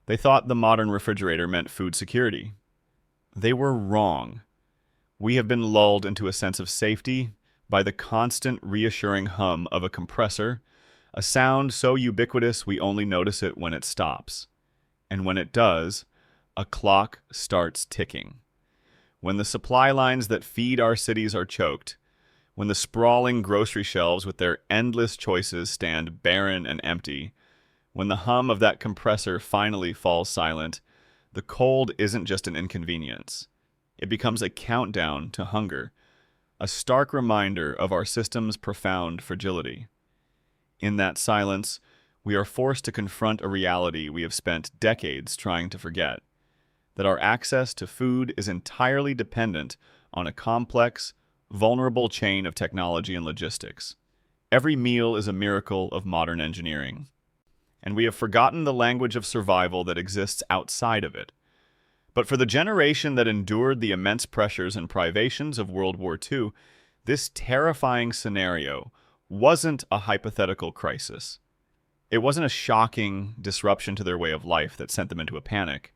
They thought the modern refrigerator meant food security. They were wrong. We have been lulled into a sense of safety by the constant reassuring hum of a compressor, a sound so ubiquitous we only notice it when it stops. And when it does, a clock starts ticking. When the supply lines that feed our cities are choked, when the sprawling grocery shelves with their endless choices stand barren and empty, when the hum of that compressor finally falls silent, the cold isn't just an inconvenience. It becomes a countdown to hunger, a stark reminder of our system's profound fragility. In that silence, we are forced to confront a reality we have spent decades trying to forget, that our access to food is entirely dependent on a complex, vulnerable chain of technology and logistics. Every meal is a miracle of modern engineering, and we have forgotten the language of survival that exists outside of it. But for the generation that endured the immense pressures and privations of World War II, this terrifying scenario wasn't a hypothetical crisis. It wasn't a shocking disruption to their way of life that sent them into a panic.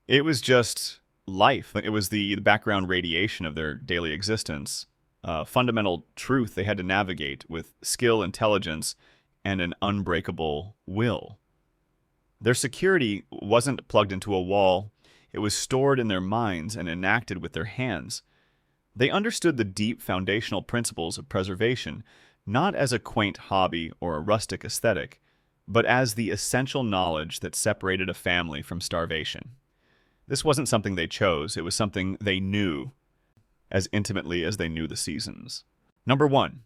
It was just life. It was the background radiation of their daily existence, fundamental truth they had to navigate with skill, intelligence, and an unbreakable will. Their security wasn't plugged into a wall. It was stored in their minds and enacted with their hands. They understood the deep foundational principles of preservation, not as a quaint hobby or a rustic aesthetic, but as the essential knowledge that separated a family from starvation. This wasn't something they chose, it was something they knew as intimately as they knew the seasons. Number 1.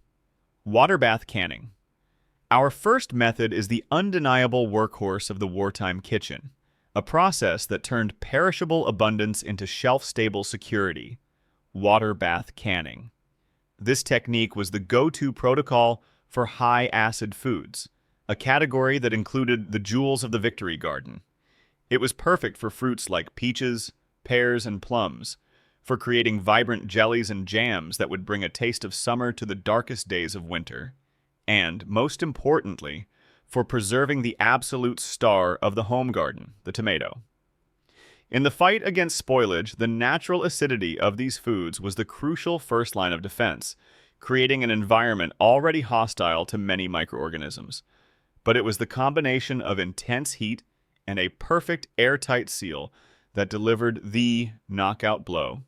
Water bath canning. Our first method is the undeniable workhorse of the wartime kitchen, a process that turned perishable abundance into shelf-stable security: water bath canning. This technique was the go-to protocol for high-acid foods, a category that included the jewels of the Victory Garden. It was perfect for fruits like peaches, pears, and plums, for creating vibrant jellies and jams that would bring a taste of summer to the darkest days of winter, and, most importantly, for preserving the absolute star of the home garden, the tomato. In the fight against spoilage, the natural acidity of these foods was the crucial first line of defense, creating an environment already hostile to many microorganisms. But it was the combination of intense heat and a perfect airtight seal that delivered the knockout blow,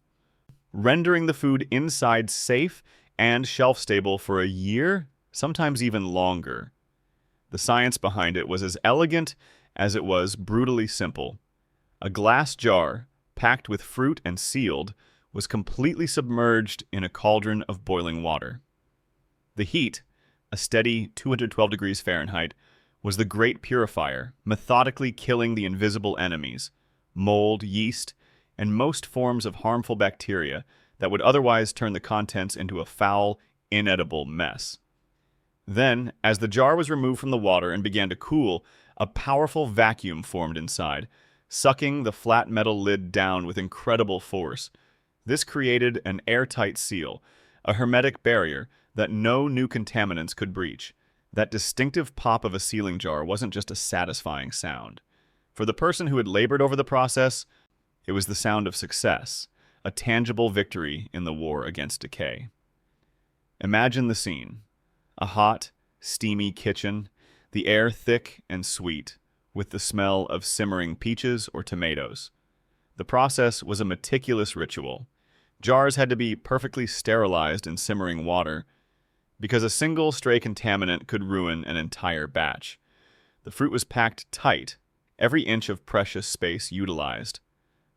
rendering the food inside safe and shelf-stable for a year, sometimes even longer. The science behind it was as elegant as it was brutally simple. A glass jar, packed with fruit and sealed, was completely submerged in a cauldron of boiling water. The heat, a steady 212 degrees Fahrenheit, was the great purifier, methodically killing the invisible enemies, mold, yeast, and most forms of harmful bacteria that would otherwise turn the contents into a foul, inedible mess. Then, as the jar was removed from the water and began to cool, a powerful vacuum formed inside, sucking the flat metal lid down with incredible force. This created an airtight seal, a hermetic barrier that no new contaminants could breach. That distinctive pop of a sealing jar wasn't just a satisfying sound. For the person who had labored over the process, it was the sound of success, a tangible victory in the war against decay. Imagine the scene. A hot, steamy kitchen, the air thick and sweet, with the smell of simmering peaches or tomatoes. The process was a meticulous ritual. Jars had to be perfectly sterilized in simmering water, because a single stray contaminant could ruin an entire batch. The fruit was packed tight, every inch of precious space utilized.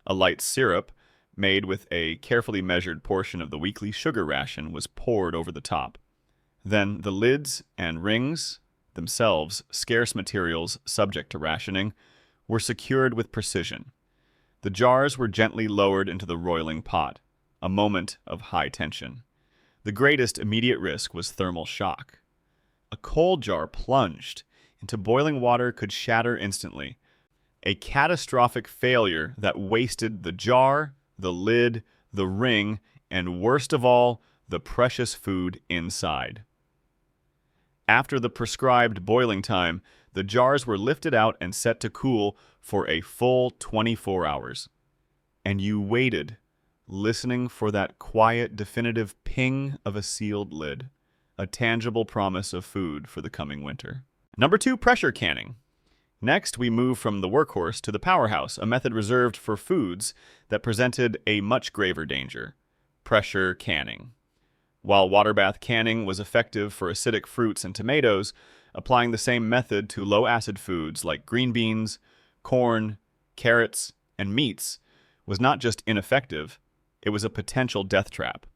A light syrup, made with a carefully measured portion of the weekly sugar ration, was poured over the top. Then the lids and rings, themselves scarce materials subject to rationing, were secured with precision. The jars were gently lowered into the roiling pot, a moment of high tension. The greatest immediate risk was thermal shock. A cold jar plunged into boiling water could shatter instantly, a catastrophic failure that wasted the jar, the lid, the ring, and worst of all, the precious food inside. After the prescribed boiling time, The jars were lifted out and set to cool for a full 24 hours. And you waited, listening for that quiet, definitive ping of a sealed lid, a tangible promise of food for the coming winter. Number 2, pressure canning. Next, we move from the workhorse to the powerhouse, a method reserved for foods that presented a much graver danger: pressure canning. While water bath canning was effective for acidic fruits and tomatoes, applying the same method to low-acid foods like green beans, corn, carrots, and meats was not just ineffective, it was a potential death trap.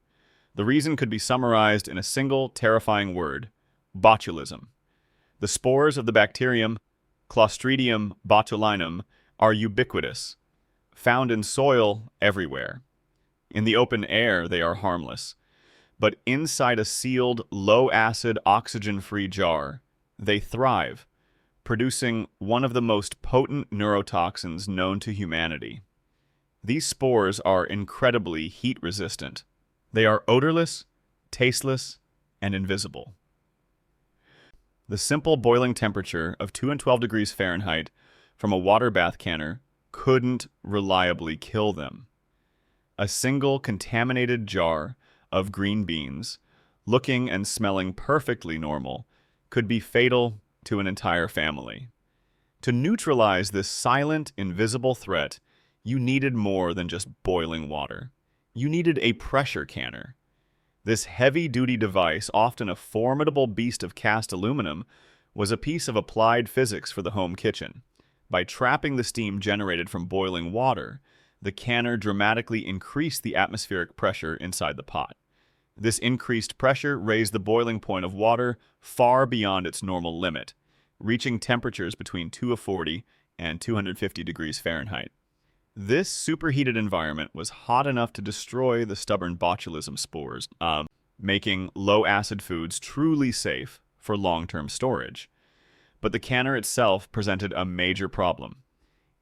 The reason could be summarized in a single terrifying word: botulism. The spores of the bacterium Clostridium botulinum are ubiquitous, found in soil everywhere. In the open air, they are harmless. But inside a sealed, low-acid, oxygen-free jar, they thrive, producing one of the most potent neurotoxins known to humanity. These spores are incredibly heat-resistant. They are odorless, tasteless, and invisible. The simple boiling temperature of 2 and 12 degrees Fahrenheit from a water bath canner couldn't reliably kill them. A single contaminated jar of green beans, looking and smelling perfectly normal, could be fatal to an entire family. To neutralize this silent, invisible threat, you needed more than just boiling water. You needed a pressure canner. This heavy-duty device, often a formidable beast of cast aluminum, was a piece of applied physics for the home kitchen. By trapping the steam generated from boiling water, the canner dramatically increased the atmospheric pressure inside the pot. This increased pressure raised the boiling point of water far beyond its normal limit, reaching temperatures between 240 and 250 degrees Fahrenheit. This superheated environment was hot enough to destroy the stubborn botulism spores, making low-acid foods truly safe for long-term storage. But the canner itself presented a major problem.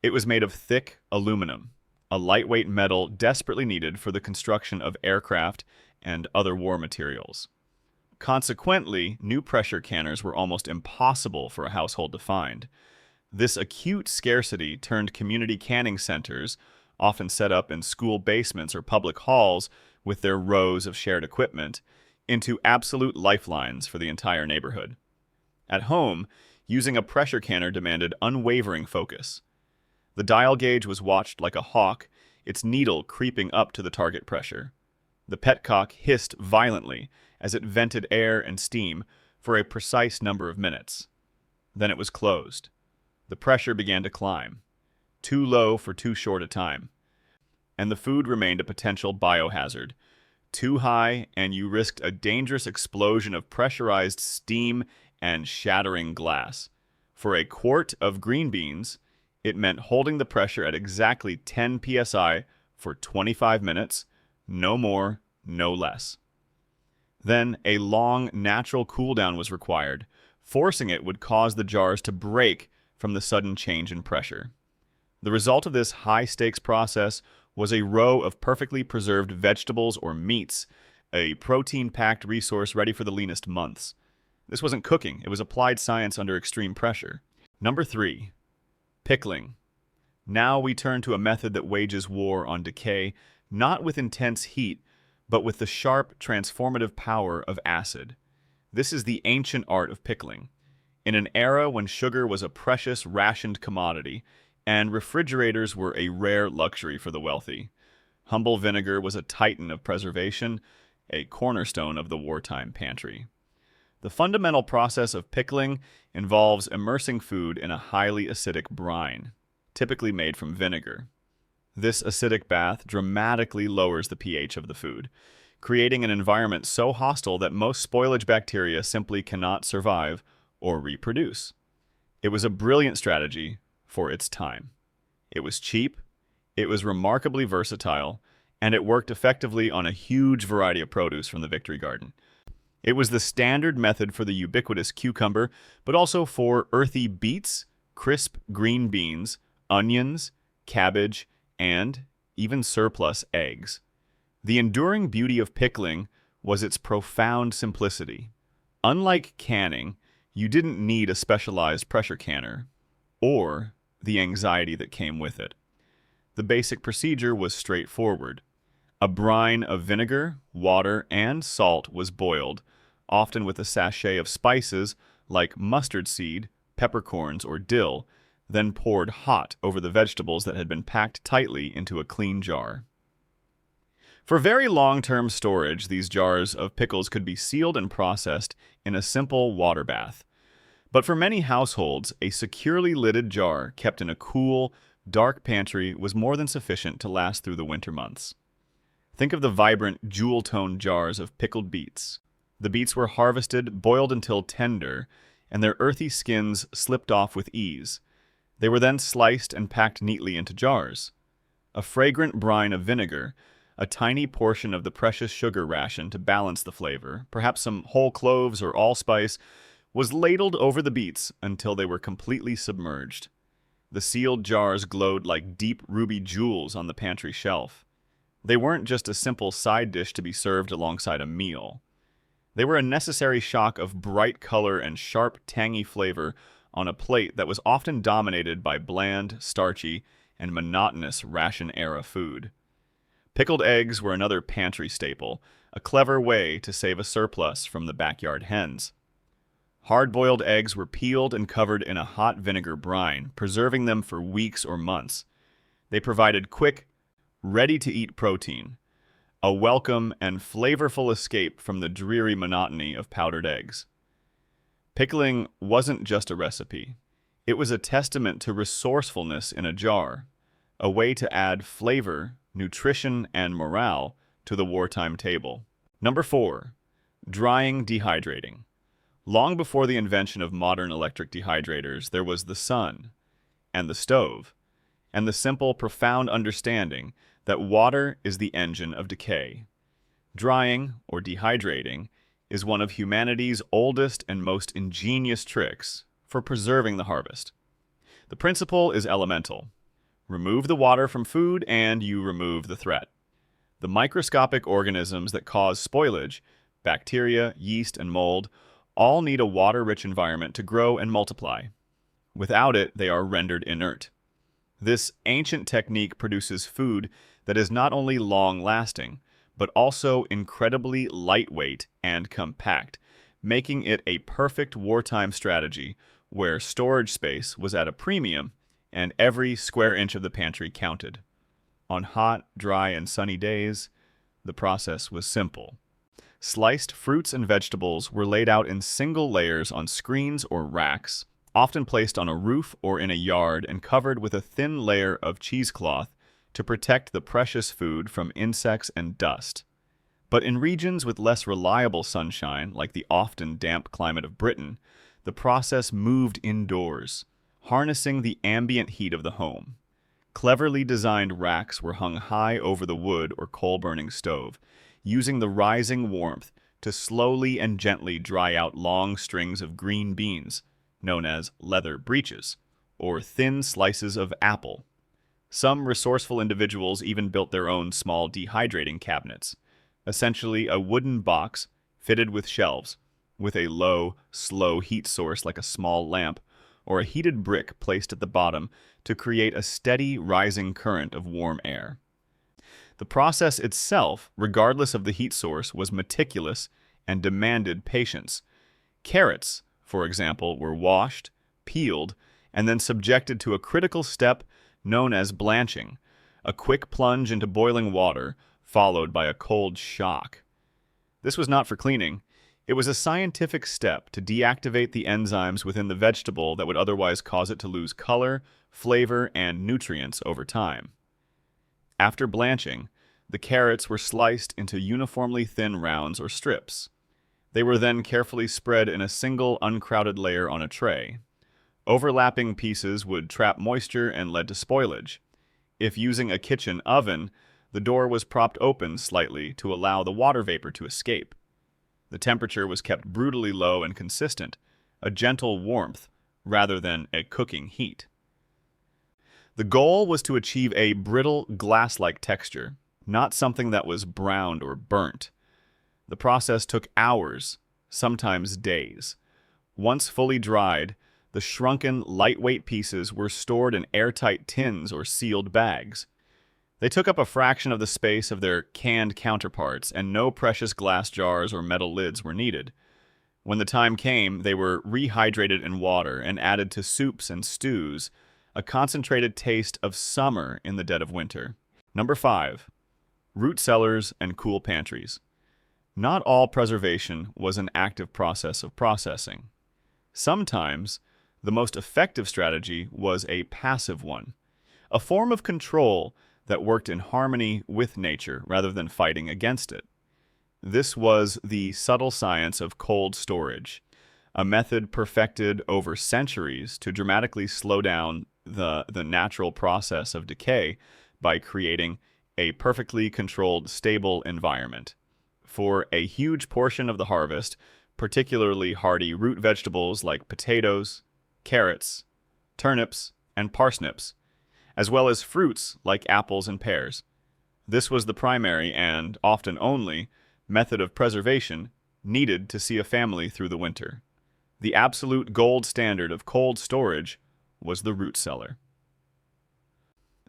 It was made of thick aluminum, a lightweight metal desperately needed for the construction of aircraft and other war materials. Consequently, new pressure canners were almost impossible for a household to find. This acute scarcity turned community canning centers, often set up in school basements or public halls with their rows of shared equipment, into absolute lifelines for the entire neighborhood. At home, using a pressure canner demanded unwavering focus. The dial gauge was watched like a hawk, its needle creeping up to the target pressure. The petcock hissed violently as it vented air and steam for a precise number of minutes. Then it was closed. The pressure began to climb, too low for too short a time, and the food remained a potential biohazard. Too high, and you risked a dangerous explosion of pressurized steam and shattering glass. For a quart of green beans, it meant holding the pressure at exactly 10 psi for 25 minutes, no more, no less. Then a long, natural cooldown was required. Forcing it would cause the jars to break from the sudden change in pressure. The result of this high-stakes process was a row of perfectly preserved vegetables or meats, a protein-packed resource ready for the leanest months. This wasn't cooking, it was applied science under extreme pressure. Number 3, pickling. Now we turn to a method that wages war on decay, not with intense heat, but with the sharp, transformative power of acid. This is the ancient art of pickling. In an era when sugar was a precious, rationed commodity, and refrigerators were a rare luxury for the wealthy, humble vinegar was a titan of preservation, a cornerstone of the wartime pantry. The fundamental process of pickling involves immersing food in a highly acidic brine, typically made from vinegar. This acidic bath dramatically lowers the pH of the food, creating an environment so hostile that most spoilage bacteria simply cannot survive or reproduce. It was a brilliant strategy for its time. It was cheap, it was remarkably versatile, and it worked effectively on a huge variety of produce from the Victory Garden. It was the standard method for the ubiquitous cucumber, but also for earthy beets, crisp green beans, onions, cabbage, and even surplus eggs. The enduring beauty of pickling was its profound simplicity. Unlike canning, You didn't need a specialized pressure canner, or the anxiety that came with it. The basic procedure was straightforward. A brine of vinegar, water, and salt was boiled, often with a sachet of spices like mustard seed, peppercorns, or dill, then poured hot over the vegetables that had been packed tightly into a clean jar. For very long-term storage, these jars of pickles could be sealed and processed in a simple water bath. But for many households, a securely lidded jar kept in a cool, dark pantry was more than sufficient to last through the winter months. Think of the vibrant, jewel-toned jars of pickled beets. The beets were harvested, boiled until tender, and their earthy skins slipped off with ease. They were then sliced and packed neatly into jars. A fragrant brine of vinegar, a tiny portion of the precious sugar ration to balance the flavor, perhaps some whole cloves or allspice, was ladled over the beets until they were completely submerged. The sealed jars glowed like deep ruby jewels on the pantry shelf. They weren't just a simple side dish to be served alongside a meal. They were a necessary shock of bright color and sharp, tangy flavor on a plate that was often dominated by bland, starchy, and monotonous ration-era food. Pickled eggs were another pantry staple, a clever way to save a surplus from the backyard hens. Hard-boiled eggs were peeled and covered in a hot vinegar brine, preserving them for weeks or months. They provided quick, ready-to-eat protein, a welcome and flavorful escape from the dreary monotony of powdered eggs. Pickling wasn't just a recipe. It was a testament to resourcefulness in a jar, a way to add flavor, nutrition, and morale to the wartime table. Number 4. Drying dehydrating. Long before the invention of modern electric dehydrators, there was the sun, and the stove, and the simple, profound understanding that water is the engine of decay. Drying, or dehydrating, is one of humanity's oldest and most ingenious tricks for preserving the harvest. The principle is elemental. Remove the water from food and you remove the threat. The microscopic organisms that cause spoilage, bacteria, yeast, and mold, all need a water-rich environment to grow and multiply. Without it, they are rendered inert. This ancient technique produces food that is not only long-lasting, but also incredibly lightweight and compact, making it a perfect wartime strategy where storage space was at a premium and every square inch of the pantry counted. On hot, dry, and sunny days, the process was simple. Sliced fruits and vegetables were laid out in single layers on screens or racks, often placed on a roof or in a yard and covered with a thin layer of cheesecloth to protect the precious food from insects and dust. But in regions with less reliable sunshine, like the often damp climate of Britain, the process moved indoors, harnessing the ambient heat of the home. Cleverly designed racks were hung high over the wood or coal-burning stove, using the rising warmth to slowly and gently dry out long strings of green beans, known as leather breeches, or thin slices of apple. Some resourceful individuals even built their own small dehydrating cabinets, essentially a wooden box fitted with shelves, with a low, slow heat source like a small lamp, or a heated brick placed at the bottom to create a steady, rising current of warm air. The process itself, regardless of the heat source, was meticulous and demanded patience. Carrots, for example, were washed, peeled, and then subjected to a critical step known as blanching, a quick plunge into boiling water, followed by a cold shock. This was not for cleaning. It was a scientific step to deactivate the enzymes within the vegetable that would otherwise cause it to lose color, flavor, and nutrients over time. After blanching, the carrots were sliced into uniformly thin rounds or strips. They were then carefully spread in a single uncrowded layer on a tray. Overlapping pieces would trap moisture and lead to spoilage. If using a kitchen oven, the door was propped open slightly to allow the water vapor to escape. The temperature was kept brutally low and consistent, a gentle warmth rather than a cooking heat. The goal was to achieve a brittle, glass-like texture, not something that was browned or burnt. The process took hours, sometimes days. Once fully dried, the shrunken, lightweight pieces were stored in airtight tins or sealed bags. They took up a fraction of the space of their canned counterparts, and no precious glass jars or metal lids were needed. When the time came, they were rehydrated in water and added to soups and stews, a concentrated taste of summer in the dead of winter. Number 5. Root cellars and cool pantries. Not all preservation was an active process of processing. Sometimes, the most effective strategy was a passive one, a form of control that worked in harmony with nature rather than fighting against it. This was the subtle science of cold storage, a method perfected over centuries to dramatically slow down the natural process of decay by creating a perfectly controlled, stable environment. For a huge portion of the harvest, particularly hardy root vegetables like potatoes, carrots, turnips, and parsnips, as well as fruits like apples and pears. This was the primary and, often only, method of preservation needed to see a family through the winter. The absolute gold standard of cold storage was the root cellar.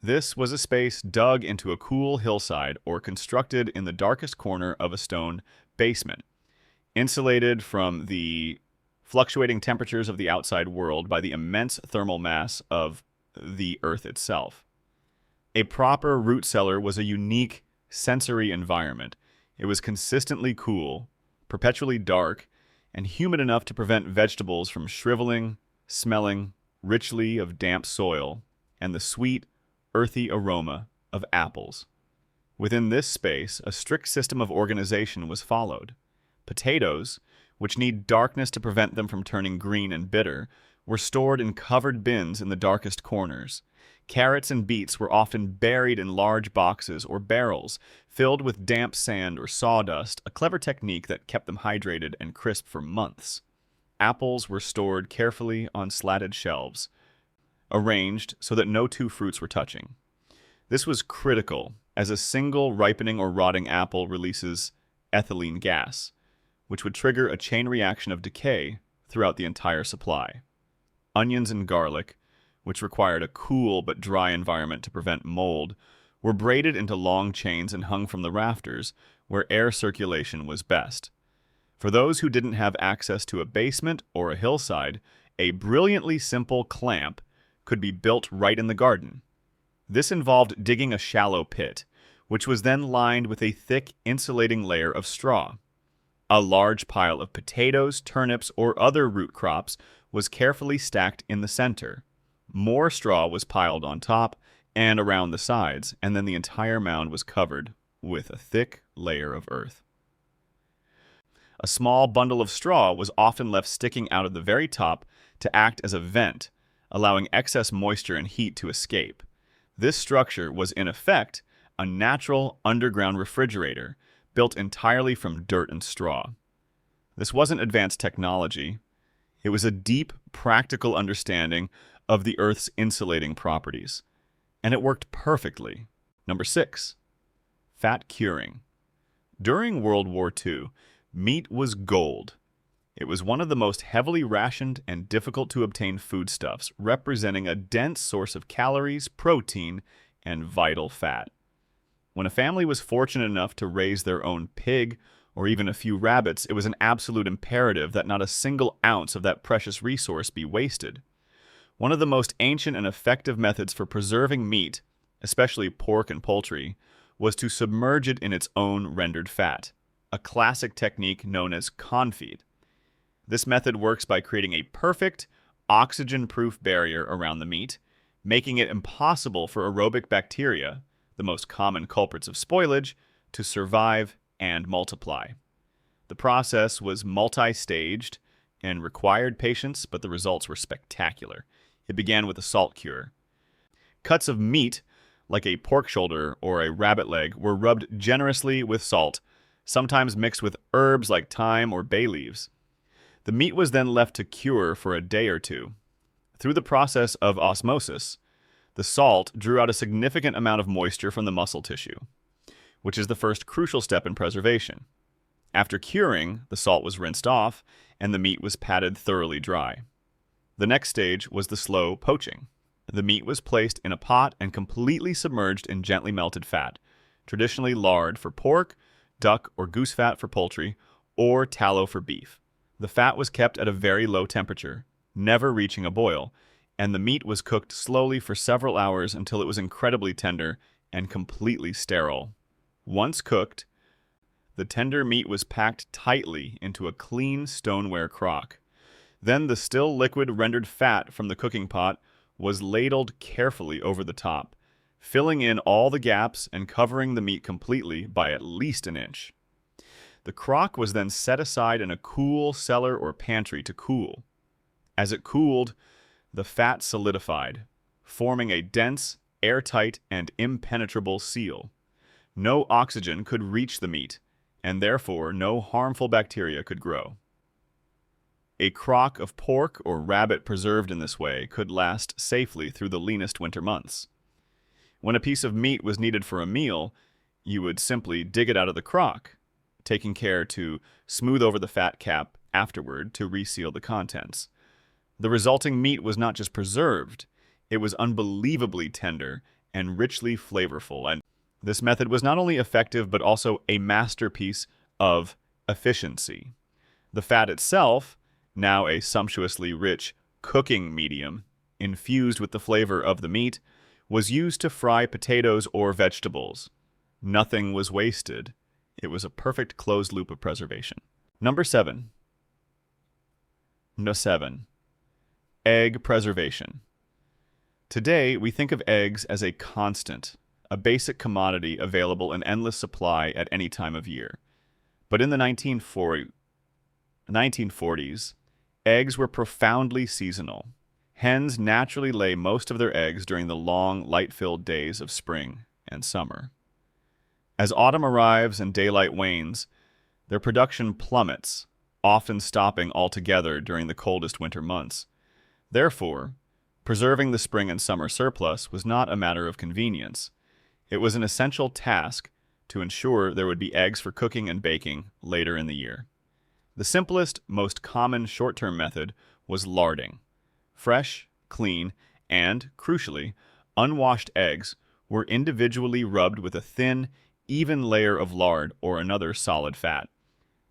This was a space dug into a cool hillside or constructed in the darkest corner of a stone basement, insulated from the fluctuating temperatures of the outside world by the immense thermal mass of the earth itself. A proper root cellar was a unique sensory environment. It was consistently cool, perpetually dark, and humid enough to prevent vegetables from shriveling, smelling richly of damp soil and the sweet, earthy aroma of apples. Within this space, a strict system of organization was followed. Potatoes, which need darkness to prevent them from turning green and bitter, were stored in covered bins in the darkest corners. Carrots and beets were often buried in large boxes or barrels, filled with damp sand or sawdust, a clever technique that kept them hydrated and crisp for months. Apples were stored carefully on slatted shelves, arranged so that no two fruits were touching. This was critical, as a single ripening or rotting apple releases ethylene gas, which would trigger a chain reaction of decay throughout the entire supply. Onions and garlic, which required a cool but dry environment to prevent mold, were braided into long chains and hung from the rafters, where air circulation was best. For those who didn't have access to a basement or a hillside, a brilliantly simple clamp could be built right in the garden. This involved digging a shallow pit, which was then lined with a thick, insulating layer of straw. A large pile of potatoes, turnips, or other root crops was carefully stacked in the center. More straw was piled on top and around the sides, and then the entire mound was covered with a thick layer of earth. A small bundle of straw was often left sticking out of the very top to act as a vent, allowing excess moisture and heat to escape. This structure was, in effect, a natural underground refrigerator built entirely from dirt and straw. This wasn't advanced technology. It was a deep, practical understanding of the Earth's insulating properties. And it worked perfectly. Number 6. Fat curing. During World War II, meat was gold. It was one of the most heavily rationed and difficult to obtain foodstuffs, representing a dense source of calories, protein, and vital fat. When a family was fortunate enough to raise their own pig or even a few rabbits, it was an absolute imperative that not a single ounce of that precious resource be wasted. One of the most ancient and effective methods for preserving meat, especially pork and poultry, was to submerge it in its own rendered fat, a classic technique known as confeed. This method works by creating a perfect, oxygen-proof barrier around the meat, making it impossible for aerobic bacteria, the most common culprits of spoilage, to survive and multiply. The process was multi-staged and required patience, but the results were spectacular. It began with a salt cure. Cuts of meat, like a pork shoulder or a rabbit leg, were rubbed generously with salt, sometimes mixed with herbs like thyme or bay leaves. The meat was then left to cure for a day or two. Through the process of osmosis, the salt drew out a significant amount of moisture from the muscle tissue, which is the first crucial step in preservation. After curing, the salt was rinsed off, and the meat was patted thoroughly dry. The next stage was the slow poaching. The meat was placed in a pot and completely submerged in gently melted fat, traditionally lard for pork, duck or goose fat for poultry, or tallow for beef. The fat was kept at a very low temperature, never reaching a boil, and the meat was cooked slowly for several hours until it was incredibly tender and completely sterile. Once cooked, the tender meat was packed tightly into a clean stoneware crock. Then the still liquid rendered fat from the cooking pot was ladled carefully over the top, filling in all the gaps and covering the meat completely by at least an inch. The crock was then set aside in a cool cellar or pantry to cool. As it cooled, the fat solidified, forming a dense, airtight, and impenetrable seal. No oxygen could reach the meat, and therefore no harmful bacteria could grow. A crock of pork or rabbit preserved in this way could last safely through the leanest winter months. When a piece of meat was needed for a meal, you would simply dig it out of the crock, taking care to smooth over the fat cap afterward to reseal the contents. The resulting meat was not just preserved, it was unbelievably tender and richly flavorful, and this method was not only effective but also a masterpiece of efficiency. The fat itself, now a sumptuously rich cooking medium infused with the flavor of the meat, was used to fry potatoes or vegetables. Nothing was wasted. It was a perfect closed loop of preservation. Number 7. No 7. Egg preservation. Today, we think of eggs as a constant, a basic commodity available in endless supply at any time of year. But in the 1940s, eggs were profoundly seasonal. Hens naturally lay most of their eggs during the long, light-filled days of spring and summer. As autumn arrives and daylight wanes, their production plummets, often stopping altogether during the coldest winter months. Therefore, preserving the spring and summer surplus was not a matter of convenience. It was an essential task to ensure there would be eggs for cooking and baking later in the year. The simplest, most common short-term method was larding. Fresh, clean, and, crucially, unwashed eggs were individually rubbed with a thin, even layer of lard or another solid fat.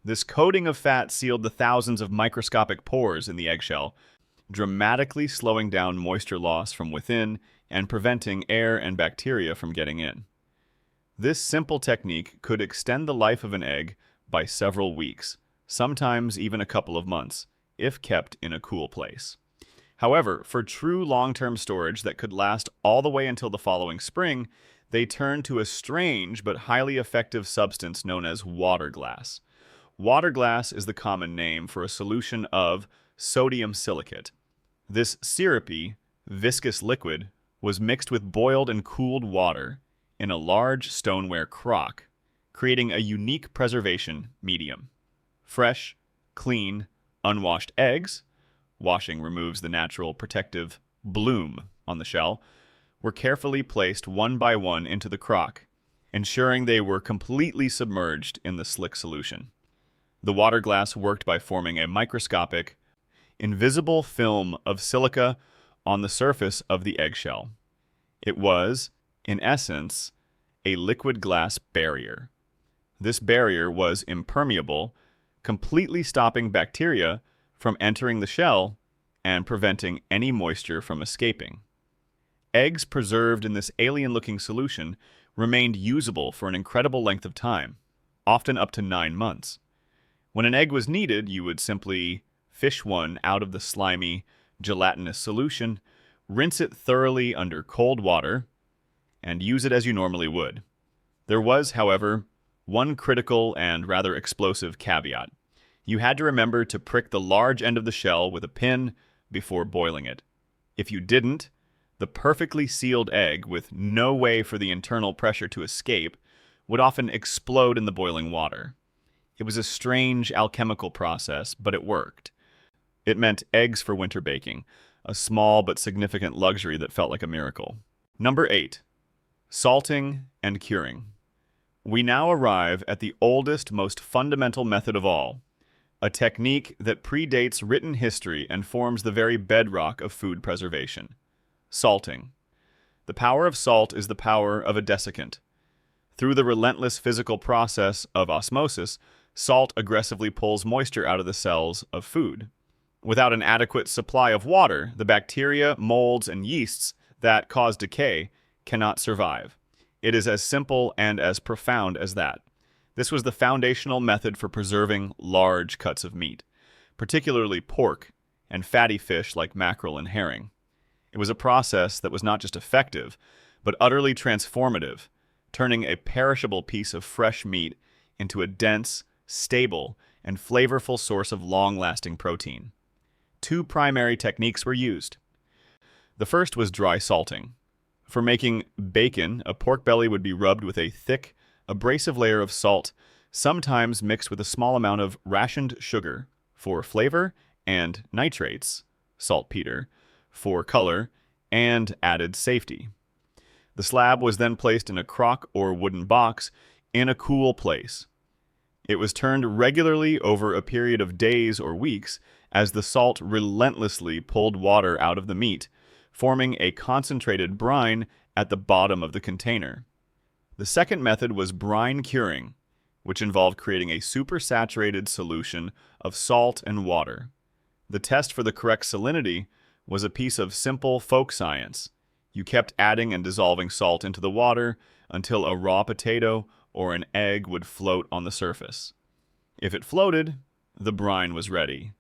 This coating of fat sealed the thousands of microscopic pores in the eggshell, dramatically slowing down moisture loss from within and preventing air and bacteria from getting in. This simple technique could extend the life of an egg by several weeks, sometimes even a couple of months, if kept in a cool place. However, for true long-term storage that could last all the way until the following spring, they turned to a strange but highly effective substance known as water glass. Water glass is the common name for a solution of sodium silicate. This syrupy, viscous liquid was mixed with boiled and cooled water in a large stoneware crock, creating a unique preservation medium. Fresh, clean, unwashed eggs, washing removes the natural protective bloom on the shell, were carefully placed one by one into the crock, ensuring they were completely submerged in the slick solution. The water glass worked by forming a microscopic, invisible film of silica on the surface of the eggshell. It was, in essence, a liquid glass barrier. This barrier was impermeable, completely stopping bacteria from entering the shell and preventing any moisture from escaping. Eggs preserved in this alien-looking solution remained usable for an incredible length of time, often up to 9 months. When an egg was needed, you would simply fish one out of the slimy, gelatinous solution, rinse it thoroughly under cold water, and use it as you normally would. There was, however, one critical and rather explosive caveat. You had to remember to prick the large end of the shell with a pin before boiling it. If you didn't, the perfectly sealed egg, with no way for the internal pressure to escape, would often explode in the boiling water. It was a strange alchemical process, but it worked. It meant eggs for winter baking, a small but significant luxury that felt like a miracle. Number 8. Salting and curing. We now arrive at the oldest, most fundamental method of all, a technique that predates written history and forms the very bedrock of food preservation: salting. The power of salt is the power of a desiccant. Through the relentless physical process of osmosis, salt aggressively pulls moisture out of the cells of food. Without an adequate supply of water, the bacteria, molds, and yeasts that cause decay cannot survive. It is as simple and as profound as that. This was the foundational method for preserving large cuts of meat, particularly pork and fatty fish like mackerel and herring. It was a process that was not just effective, but utterly transformative, turning a perishable piece of fresh meat into a dense, stable, and flavorful source of long-lasting protein. Two primary techniques were used. The first was dry salting. For making bacon, a pork belly would be rubbed with a thick, abrasive layer of salt, sometimes mixed with a small amount of rationed sugar for flavor and nitrates, saltpeter, for color and added safety. The slab was then placed in a crock or wooden box in a cool place. It was turned regularly over a period of days or weeks as the salt relentlessly pulled water out of the meat, forming a concentrated brine at the bottom of the container. The second method was brine curing, which involved creating a supersaturated solution of salt and water. The test for the correct salinity was a piece of simple folk science. You kept adding and dissolving salt into the water until a raw potato or an egg would float on the surface. If it floated, the brine was ready.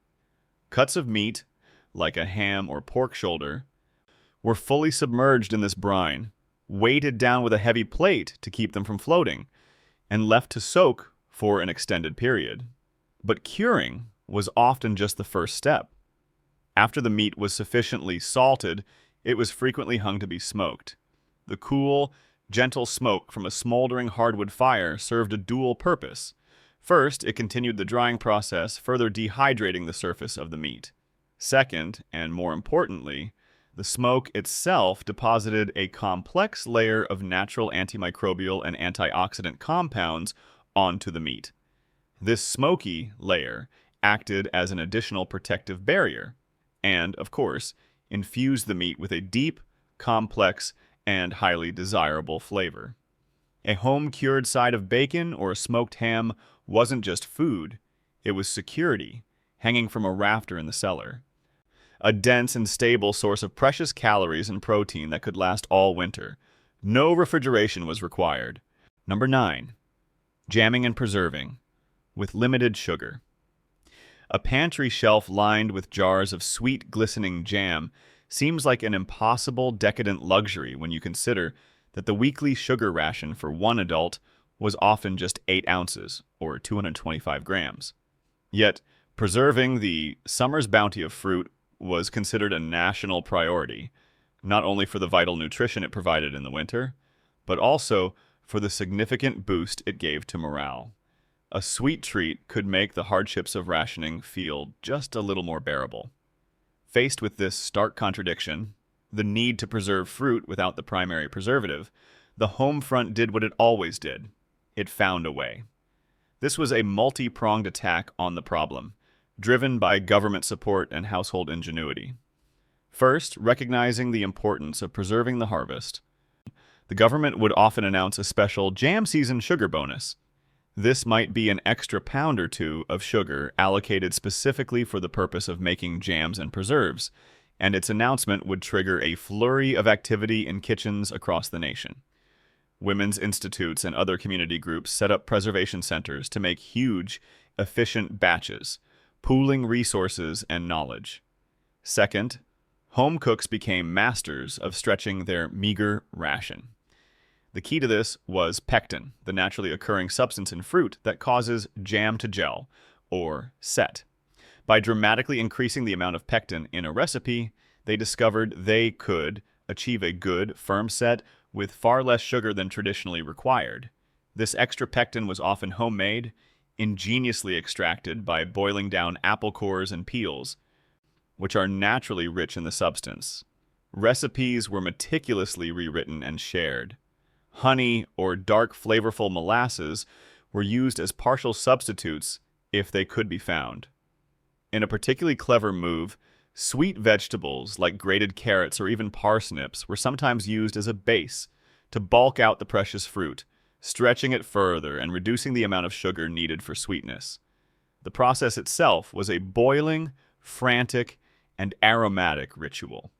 Cuts of meat, like a ham or pork shoulder, were fully submerged in this brine, weighted down with a heavy plate to keep them from floating, and left to soak for an extended period. But curing was often just the first step. After the meat was sufficiently salted, it was frequently hung to be smoked. The cool, gentle smoke from a smoldering hardwood fire served a dual purpose. First, it continued the drying process, further dehydrating the surface of the meat. Second, and more importantly, the smoke itself deposited a complex layer of natural antimicrobial and antioxidant compounds onto the meat. This smoky layer acted as an additional protective barrier and, of course, infused the meat with a deep, complex, and highly desirable flavor. A home-cured side of bacon or a smoked ham wasn't just food, it was security, hanging from a rafter in the cellar. A dense and stable source of precious calories and protein that could last all winter. No refrigeration was required. Number 9. Jamming and preserving, with limited sugar. A pantry shelf lined with jars of sweet, glistening jam seems like an impossible, decadent luxury when you consider that the weekly sugar ration for one adult was often just 8 ounces, or 225 grams. Yet, preserving the summer's bounty of fruit was considered a national priority, not only for the vital nutrition it provided in the winter, but also for the significant boost it gave to morale. A sweet treat could make the hardships of rationing feel just a little more bearable. Faced with this stark contradiction, the need to preserve fruit without the primary preservative, the home front did what it always did. It found a way. This was a multi-pronged attack on the problem, driven by government support and household ingenuity. First, recognizing the importance of preserving the harvest, the government would often announce a special jam season sugar bonus. This might be an extra pound or two of sugar allocated specifically for the purpose of making jams and preserves, and its announcement would trigger a flurry of activity in kitchens across the nation. Women's institutes and other community groups set up preservation centers to make huge, efficient batches, pooling resources and knowledge. Second, home cooks became masters of stretching their meager ration. The key to this was pectin, the naturally occurring substance in fruit that causes jam to gel, or set. By dramatically increasing the amount of pectin in a recipe, they discovered they could achieve a good, firm set with far less sugar than traditionally required. This extra pectin was often homemade, ingeniously extracted by boiling down apple cores and peels, which are naturally rich in the substance. Recipes were meticulously rewritten and shared. Honey or dark, flavorful molasses were used as partial substitutes if they could be found. In a particularly clever move, sweet vegetables like grated carrots or even parsnips were sometimes used as a base to bulk out the precious fruit, stretching it further and reducing the amount of sugar needed for sweetness. The process itself was a boiling, frantic, and aromatic ritual.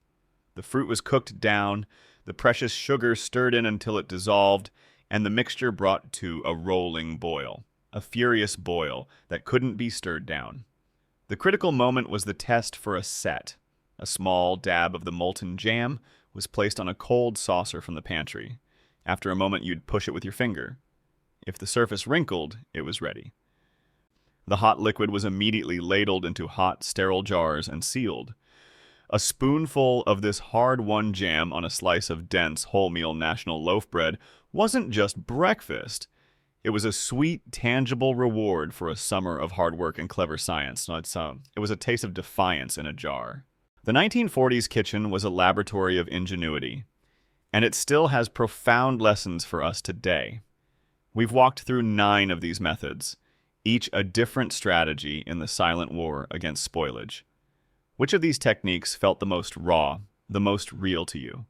The fruit was cooked down, the precious sugar stirred in until it dissolved, and the mixture brought to a rolling boil, a furious boil that couldn't be stirred down. The critical moment was the test for a set. A small dab of the molten jam was placed on a cold saucer from the pantry. After a moment, you'd push it with your finger. If the surface wrinkled, it was ready. The hot liquid was immediately ladled into hot, sterile jars and sealed. A spoonful of this hard-won jam on a slice of dense, wholemeal national loaf bread wasn't just breakfast. It was a sweet, tangible reward for a summer of hard work and clever science. It was a taste of defiance in a jar. The 1940s kitchen was a laboratory of ingenuity, and it still has profound lessons for us today. We've walked through 9 of these methods, each a different strategy in the silent war against spoilage. Which of these techniques felt the most raw, the most real to you?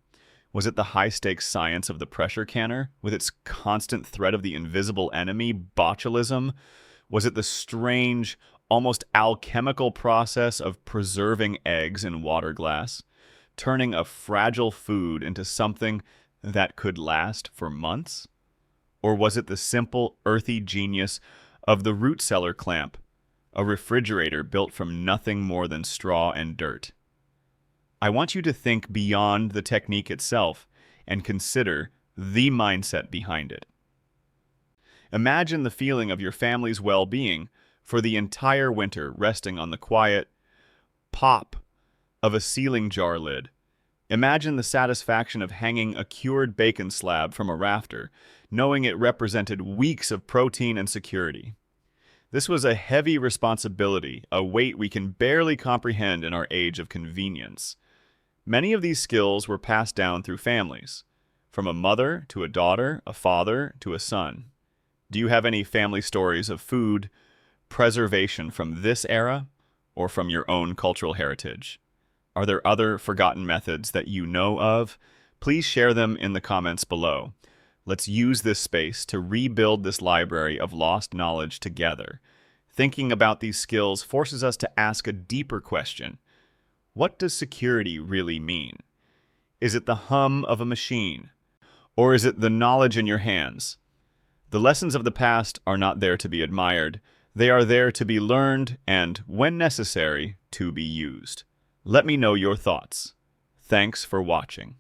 Was it the high-stakes science of the pressure canner, with its constant threat of the invisible enemy, botulism? Was it the strange, almost alchemical process of preserving eggs in water glass, turning a fragile food into something that could last for months? Or was it the simple, earthy genius of the root cellar clamp, a refrigerator built from nothing more than straw and dirt? I want you to think beyond the technique itself and consider the mindset behind it. Imagine the feeling of your family's well-being for the entire winter resting on the quiet pop of a sealing jar lid. Imagine the satisfaction of hanging a cured bacon slab from a rafter, knowing it represented weeks of protein and security. This was a heavy responsibility, a weight we can barely comprehend in our age of convenience. Many of these skills were passed down through families, from a mother to a daughter, a father to a son. Do you have any family stories of food preservation from this era or from your own cultural heritage? Are there other forgotten methods that you know of? Please share them in the comments below. Let's use this space to rebuild this library of lost knowledge together. Thinking about these skills forces us to ask a deeper question. What does security really mean? Is it the hum of a machine? Or is it the knowledge in your hands? The lessons of the past are not there to be admired. They are there to be learned and, when necessary, to be used. Let me know your thoughts. Thanks for watching.